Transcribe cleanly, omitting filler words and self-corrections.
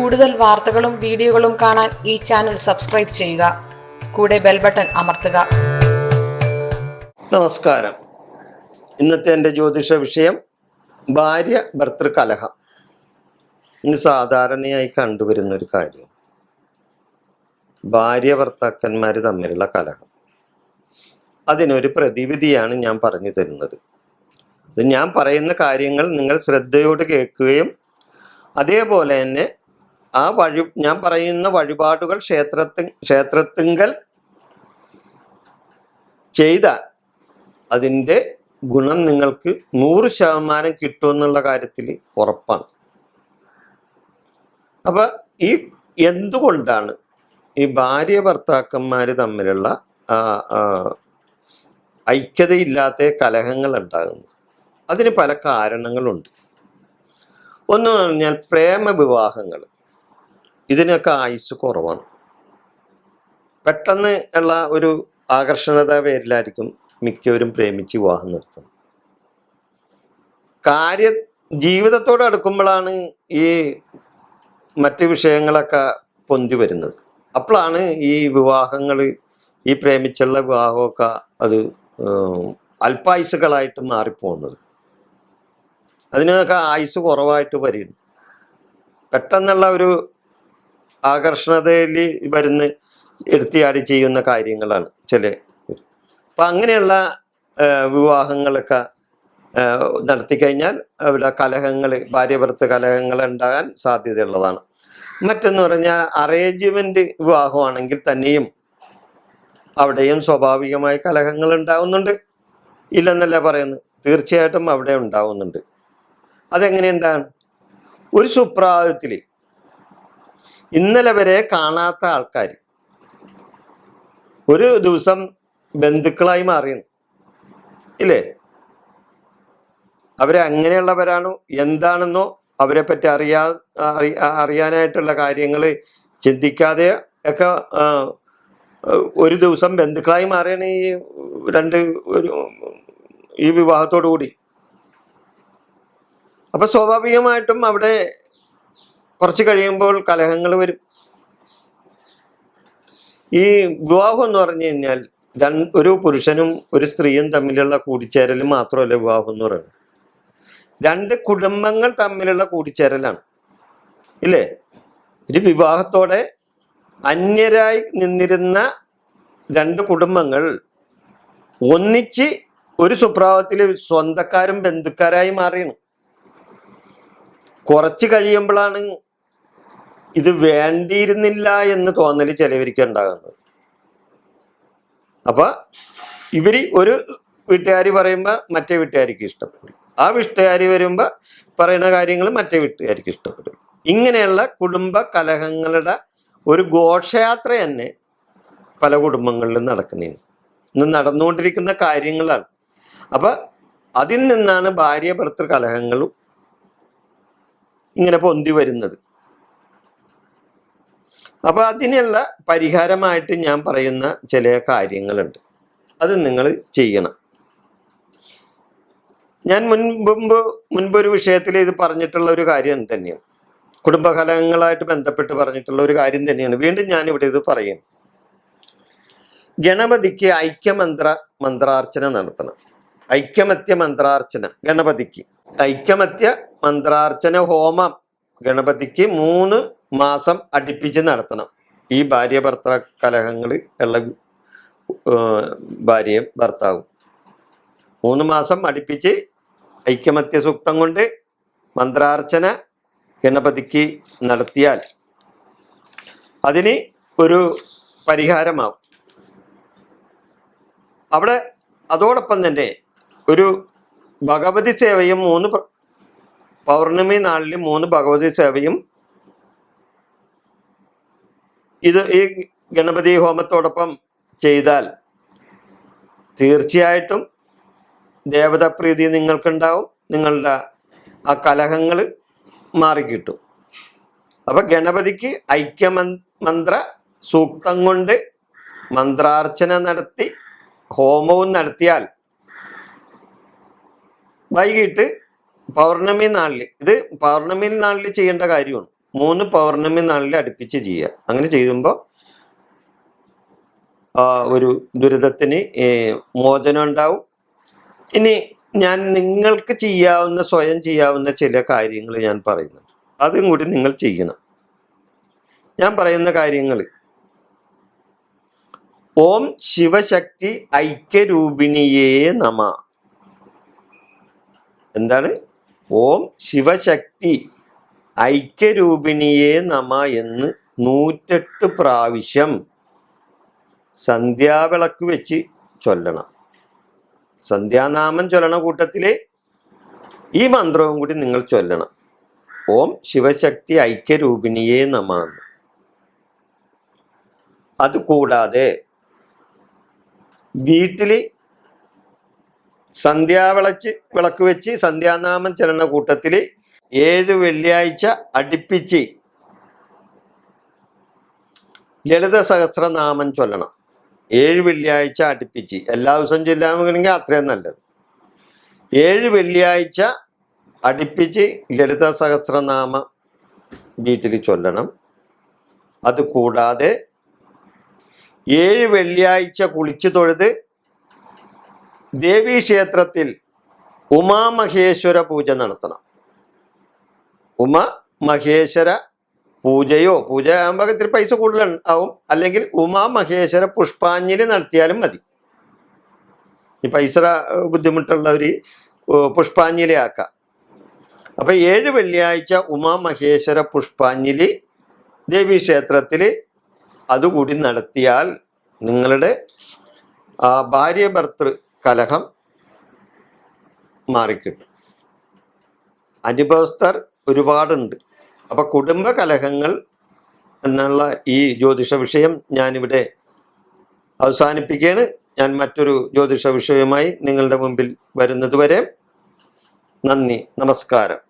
കൂടുതൽ വാർത്തകളും വീഡിയോകളും കാണാൻ ഈ ചാനൽ സബ്സ്ക്രൈബ് ചെയ്യുക. കൂടെ ബെൽ ബട്ടൺ അമർത്തുക. നമസ്കാരം. ഇന്നത്തെ എൻ്റെ ജ്യോതിഷ വിഷയം ഭാര്യ ഭർത്തൃ കലഹം. ഇന്ന് സാധാരണയായി കണ്ടുവരുന്നൊരു കാര്യം ഭാര്യ ഭർത്താക്കന്മാർ തമ്മിലുള്ള കലഹം. അതിനൊരു പ്രതിവിധിയാണ് ഞാൻ പറഞ്ഞു തരുന്നത്. ഇത് ഞാൻ പറയുന്ന കാര്യങ്ങൾ നിങ്ങൾ ശ്രദ്ധയോടെ കേൾക്കുകയും അതേപോലെ തന്നെ ഞാൻ പറയുന്ന വഴിപാടുകൾ ക്ഷേത്രത്തിങ്കൽ ചെയ്താൽ അതിൻ്റെ ഗുണം നിങ്ങൾക്ക് 100% കിട്ടുമെന്നുള്ള കാര്യത്തിൽ ഉറപ്പാണ്. അപ്പം എന്തുകൊണ്ടാണ് ഈ ഭാര്യ ഭർത്താക്കന്മാർ തമ്മിലുള്ള ഐക്യതയില്ലാത്ത കലഹങ്ങൾ ഉണ്ടാകുന്നത്? അതിന് പല കാരണങ്ങളുണ്ട്. ഒന്ന് പറഞ്ഞാൽ പ്രേമ വിവാഹങ്ങൾ. ഇതിനൊക്കെ ആയുസ് കുറവാണ്. പെട്ടെന്ന് ഉള്ള ഒരു ആകർഷണത പേരിലായിരിക്കും മിക്കവരും പ്രേമിച്ച് വിവാഹം നടത്തുന്നത്. ജീവിതത്തോട് അടുക്കുമ്പോഴാണ് ഈ മറ്റ് വിഷയങ്ങളൊക്കെ പൊന്തി വരുന്നത്. അപ്പോഴാണ് ഈ വിവാഹങ്ങൾ, ഈ പ്രേമിച്ചുള്ള വിവാഹമൊക്കെ അത് അല്പായുസുകളായിട്ട് മാറിപ്പോകുന്നത്. അതിനൊക്കെ ആയുസ് കുറവായിട്ട് വരുന്നു. പെട്ടെന്നുള്ള ഒരു ആകർഷണതയിൽ എടുത്തിയാടി ചെയ്യുന്ന കാര്യങ്ങളാണ് ചില. അപ്പം അങ്ങനെയുള്ള വിവാഹങ്ങളൊക്കെ നടത്തിക്കഴിഞ്ഞാൽ അവിടെ ഭാര്യ ഭർത്തൃ കലഹങ്ങൾ ഉണ്ടാകാൻ സാധ്യതയുള്ളതാണ്. മറ്റെന്ന് പറഞ്ഞാൽ അറേഞ്ച്മെൻറ്റ് വിവാഹമാണെങ്കിൽ തന്നെയും അവിടെയും സ്വാഭാവികമായി കലഹങ്ങൾ ഉണ്ടാവുന്നുണ്ട്. ഇല്ലെന്നല്ല പറയുന്നത്, തീർച്ചയായിട്ടും അവിടെ ഉണ്ടാവുന്നുണ്ട്. അതെങ്ങനെയുണ്ടാണ്? ഒരു സുപ്രഭാതത്തിൽ ഇന്നലെ വരെ കാണാത്ത ആൾക്കാർ ഒരു ദിവസം ബന്ധുക്കളായി മാറിയാണ്, ഇല്ലേ? അവരെ അങ്ങനെയുള്ളവരാണോ എന്താണെന്നോ അവരെ പറ്റി അറിയാനായിട്ടുള്ള കാര്യങ്ങൾ ചിന്തിക്കാതെ ഒക്കെ ഒരു ദിവസം ബന്ധുക്കളായി മാറിയാണ് ഈ വിവാഹത്തോടു കൂടി. അപ്പൊ സ്വാഭാവികമായിട്ടും അവിടെ കുറച്ച് കഴിയുമ്പോൾ കലഹങ്ങൾ വരും. ഈ വിവാഹം എന്ന് പറഞ്ഞു കഴിഞ്ഞാൽ ഒരു പുരുഷനും ഒരു സ്ത്രീയും തമ്മിലുള്ള കൂടിച്ചേരൽ മാത്രമല്ല വിവാഹം എന്ന് പറയുന്നത്. രണ്ട് കുടുംബങ്ങൾ തമ്മിലുള്ള കൂടിച്ചേരലാണ്, ഇല്ലേ? ഒരു വിവാഹത്തോടെ അന്യരായി നിന്നിരുന്ന രണ്ട് കുടുംബങ്ങൾ ഒന്നിച്ച് ഒരു സുപ്രഭാതത്തിൽ സ്വന്തക്കാരും ബന്ധുക്കാരായി മാറിയാണ്. കുറച്ച് കഴിയുമ്പോഴാണ് ഇത് വേണ്ടിയിരുന്നില്ല എന്ന് തോന്നൽ ചിലവർക്ക് ഉണ്ടാകുന്നത്. അപ്പൊ ഒരു വീട്ടുകാർ പറയുമ്പോൾ മറ്റേ വീട്ടുകാർക്ക് ഇഷ്ടപ്പെടും, ആ വീട്ടുകാർ വരുമ്പോൾ പറയുന്ന കാര്യങ്ങൾ മറ്റേ വീട്ടുകാർക്ക് ഇഷ്ടപ്പെടും. ഇങ്ങനെയുള്ള കുടുംബ കലഹങ്ങളുടെ ഒരു ഘോഷയാത്ര തന്നെ പല കുടുംബങ്ങളിലും ഇന്ന് നടന്നുകൊണ്ടിരിക്കുന്ന കാര്യങ്ങളാണ്. അപ്പൊ അതിൽ നിന്നാണ് ഭാര്യ ഭർത്തൃ കലഹങ്ങളും ഇങ്ങനെ പൊന്തി വരുന്നത്. അപ്പൊ അതിനുള്ള പരിഹാരമായിട്ട് ഞാൻ പറയുന്ന ചില കാര്യങ്ങളുണ്ട്, അത് നിങ്ങൾ ചെയ്യണം. ഞാൻ മുൻപൊരു വിഷയത്തിൽ ഇത് പറഞ്ഞിട്ടുള്ള ഒരു കാര്യം തന്നെയാണ്, കുടുംബകലഹങ്ങളായിട്ട് ബന്ധപ്പെട്ട് പറഞ്ഞിട്ടുള്ള ഒരു കാര്യം തന്നെയാണ്. വീണ്ടും ഞാൻ ഇവിടെ ഇത് പറയുന്നു. ഗണപതിക്ക് മന്ത്രാർച്ചന നടത്തണം. ഐക്യമത്യ മന്ത്രാർച്ചന ഗണപതിക്ക്, ഐക്യമത്യ മന്ത്രാർച്ചന ഹോമം ഗണപതിക്ക് 3 മാസം അടുപ്പിച്ച് നടത്തണം. ഈ ഭാര്യ ഭർത്തൃ കലഹങ്ങൾ ഉള്ള ഭാര്യയും ഭർത്താവും 3 മാസം അടുപ്പിച്ച് ഐക്യമത്യ സൂക്തം കൊണ്ട് മന്ത്രാർച്ചന ഗണപതിക്ക് നടത്തിയാൽ അതിന് ഒരു പരിഹാരമാവും. അവിടെ അതോടൊപ്പം തന്നെ ഒരു ഭഗവതി സേവയും 3 പൗർണമി നാളിൽ 3 ഭഗവതി സേവയും ഈ ഗണപതി ഹോമത്തോടൊപ്പം ചെയ്താൽ തീർച്ചയായിട്ടും ദേവതാപ്രീതി നിങ്ങൾക്കുണ്ടാവും. നിങ്ങളുടെ ആ കലഹങ്ങൾ മാറിക്കിട്ടും. അപ്പൊ ഗണപതിക്ക് ഐക്യമന്ത്ര സൂക്തം കൊണ്ട് മന്ത്രാർച്ചന നടത്തി ഹോമവും നടത്തിയാൽ വൈകിട്ട് പൗർണമി നാളിൽ ചെയ്യേണ്ട കാര്യമാണ്. 3 പൗർണമി നാളിൽ അടുപ്പിച്ച് ചെയ്യുക. അങ്ങനെ ചെയ്യുമ്പോൾ ഒരു ദുരിതത്തിന് മോചനം ഉണ്ടാവും. ഇനി ഞാൻ നിങ്ങൾക്ക് സ്വയം ചെയ്യാവുന്ന ചില കാര്യങ്ങൾ ഞാൻ പറയുന്നുണ്ട്. അതും കൂടി നിങ്ങൾ ചെയ്യണം. ഞാൻ പറയുന്ന കാര്യങ്ങൾ: ഓം ശിവശക്തി ഐക്യരൂപിണിയേ നമ. എന്താണ്? ഓം ശിവശക്തി ഐക്യരൂപിണിയേ നമ എന്ന് 108 പ്രാവശ്യം സന്ധ്യാവിളക്ക് വെച്ച് ചൊല്ലണം. സന്ധ്യാനാമം ചൊല്ലണ കൂട്ടത്തില് ഈ മന്ത്രവും കൂടി നിങ്ങൾ ചൊല്ലണം. ഓം ശിവശക്തി ഐക്യരൂപിണിയേ നമ. അതുകൂടാതെ വീട്ടിൽ വിളക്ക് വെച്ച് സന്ധ്യാനാമം ചൊല്ലണ കൂട്ടത്തിൽ 7 വെള്ളിയാഴ്ച അടുപ്പിച്ച് ലളിത സഹസ്രനാമം ചൊല്ലണം. 7 വെള്ളിയാഴ്ച അടുപ്പിച്ച്. എല്ലാ ദിവസവും ചൊല്ലാമെങ്കിൽ അത്രയും നല്ലത്. 7 വെള്ളിയാഴ്ച അടുപ്പിച്ച് ലളിത സഹസ്രനാമം വീട്ടിൽ ചൊല്ലണം. അതുകൂടാതെ 7 വെള്ളിയാഴ്ച കുളിച്ചു തൊഴുത് ദേവീക്ഷേത്രത്തിൽ ഉമാമഹേശ്വര പൂജ നടത്തണം. ഉമാമഹേശ്വര പൂജയാകുമ്പോൾ ഇത്തിരി പൈസ കൂടുതലാവും. അല്ലെങ്കിൽ ഉമാമഹേശ്വര പുഷ്പാഞ്ജലി നടത്തിയാലും മതി. ഈ പൈസ ബുദ്ധിമുട്ടുള്ളവർ പുഷ്പാഞ്ജലി ആക്കാം. അപ്പം 7 വെള്ളിയാഴ്ച ഉമാമഹേശ്വര പുഷ്പാഞ്ജലി ദേവീക്ഷേത്രത്തിൽ അതുകൂടി നടത്തിയാൽ നിങ്ങളുടെ ഭാര്യ ഭർത്തൃ കലഹം മാറിക്കിട്ടും. അനുഭവസ്ഥർ ഒരുപാടുണ്ട്. അപ്പം കുടുംബ കലഹങ്ങൾ എന്നുള്ള ഈ ജ്യോതിഷ വിഷയം ഞാനിവിടെ അവസാനിപ്പിക്കുകയാണ്. ഞാൻ മറ്റൊരു ജ്യോതിഷ വിഷയവുമായി നിങ്ങളുടെ മുമ്പിൽ വരുന്നത് വരെ നന്ദി, നമസ്കാരം.